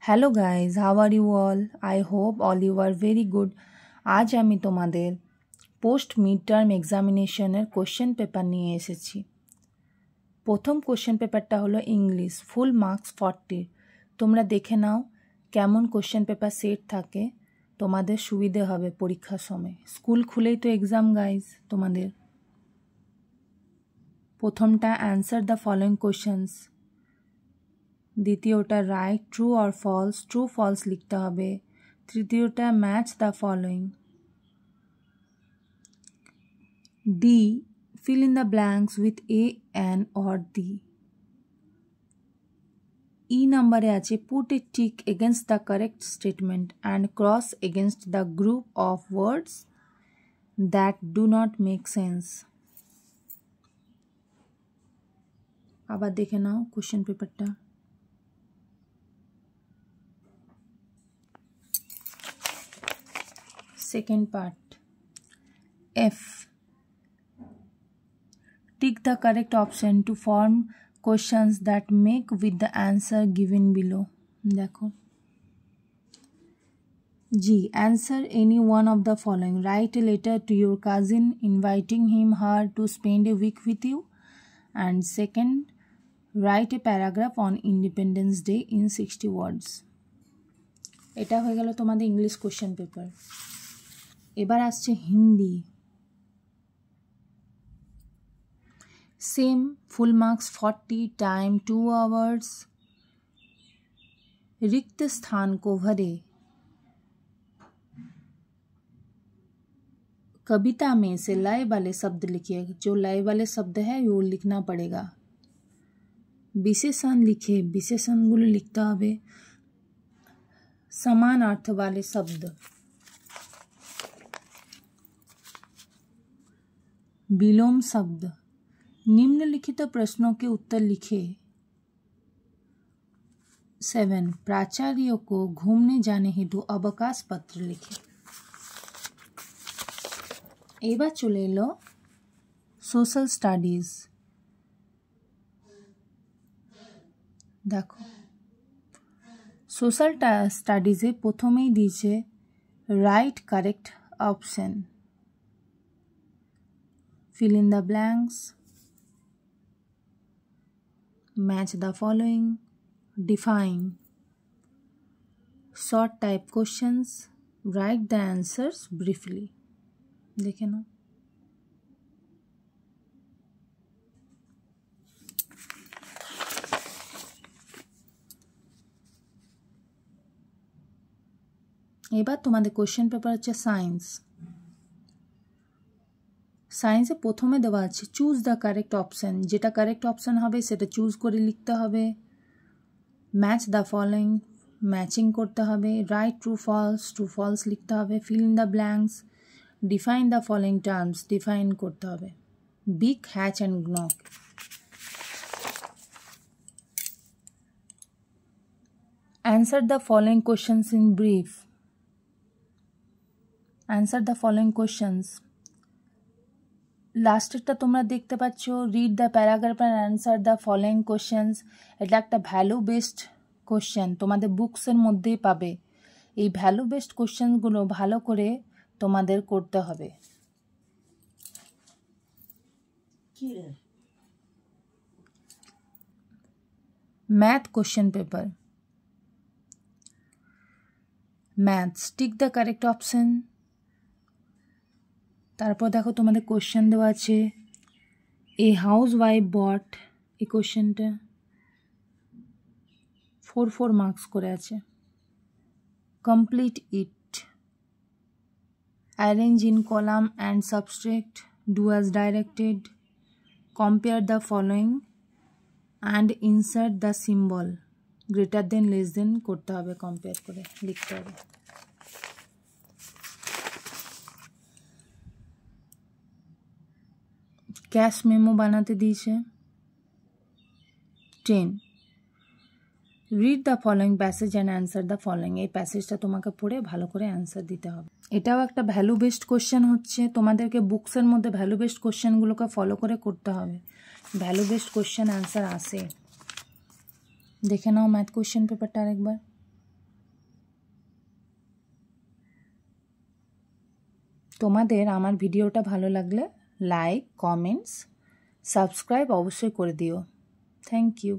Hello guys, how are you all? I hope all you are very good. আজ আমি তোমাদের post mid term এক্সামিনেশনের question paper নিয়ে এসেছি। প্রথম কোশ্চেন পেপারটা হলো ইংলিশ, ফুল মার্কস 40। তোমরা দেখে নাও কেমন কোশ্চেন পেপার সেট থাকে, তোমাদের সুবিধে হবে পরীক্ষার সময়। স্কুল খুলেই তো এক্সাম গাইজ তোমাদের। প্রথমটা অ্যান্সার দ্য ফলোয়িং কোশ্চেন্স, দ্বিতীয়টা write true or false, true false লিখতে হবে। তৃতীয়টা match the following. D fill in the blanks with a, an or the। E নাম্বারে আছে put a tick against the correct statement and cross against the group of words that do not make sense। আবার দেখে now question পেপারটা। Second part, F, tick the correct option to form questions that make with the answer given below। দেখো। G, answer any one of the following। Write a letter to your cousin inviting him/her to spend a week with you। And second, write a paragraph on Independence Day in 60 words। এটা হয়ে গেল তোমাদের English question paper. এবার আসছে Hindi. Same, full marks 40, time 2 hours. रिक्त स्थान को भरे। कविता में से लय वाले शब्द लिखिए। जो लय वाले शब्द है वो लिखना पड़ेगा। विशेषण लिखे, विशेषणগুলো লিখতে হবে। समान अर्थ वाले शब्द। विलोम शब्द। निम्नलिखित प्रश्नों के उत्तर लिखे। 7, प्राचार्यों को घूमने जाने हेतु अवकाश पत्र लिखे। एबार चले एलो सोशल स्टाडिज। देखो सोशल स्टाडिजे प्रथमेই দিয়েছে right correct option. fill in the blanks, match the following, define। short type questions, write the answers briefly। देखे ना। এবার তোমাদের কোশ্চেন পেপার হচ্ছে সায়েন্স। সায়েন্সে প্রথমে দেওয়া আছে চুজ দ্য কারেক্ট অপশন। যেটা কারেক্ট অপশন হবে সেটা চুজ করে লিখতে হবে। ম্যাচ দ্য ফলোয়িং, ম্যাচিং করতে হবে। Write true false, true false লিখতে হবে। Fill in the blanks, define the following terms, define করতে হবে। বিগ, হ্যাচ অ্যান্ড গ্নক। Answer the following questions in brief. Answer the following questions. লাস্টেরটা তোমরা দেখতে পাচ্ছ, read the paragraph and answer the following questions. এটা একটা ভ্যালু বেসড কোশ্চেন, তোমাদের বুকসের মধ্যেই পাবে। এই ভ্যালু বেসড কোশ্চেনগুলো ভালো করে তোমাদের করতে হবে। Math question paper. Maths, tick the correct option. তারপর দেখো তোমাদের কোশ্চেন দেওয়া আছে এ হাউস ওয়াইফ বট। এই কোশ্চেনটা 4 মার্কস করে আছে। Complete it, arrange in column and subtract, do as directed, compare the following and insert the symbol. Greater than less than করতে হবে, কম্পেয়ার করে লিখতে হবে। ক্যাশ মেমো বানাতে দিয়েছে। 10, read the following passage and answer the following. এই প্যাসেজটা তোমাকে পড়ে ভালো করে অ্যান্সার দিতে হবে। এটাও একটা ভ্যালু বেসড কোশ্চেন হচ্ছে। তোমাদেরকে বুকসের মধ্যে ভ্যালু বেসড কোশ্চেনগুলোকে ফলো করে করতে হবে। ভ্যালু বেসড কোশ্চেন অ্যান্সার আসে। দেখে নাও ম্যাথ কোশ্চেন পেপারটা আরেকবার। তোমাদের আমার ভিডিওটা ভালো লাগলে লাইক, কমেন্টস, সাবস্ক্রাইব অবশ্যই করে দিও। Thank you.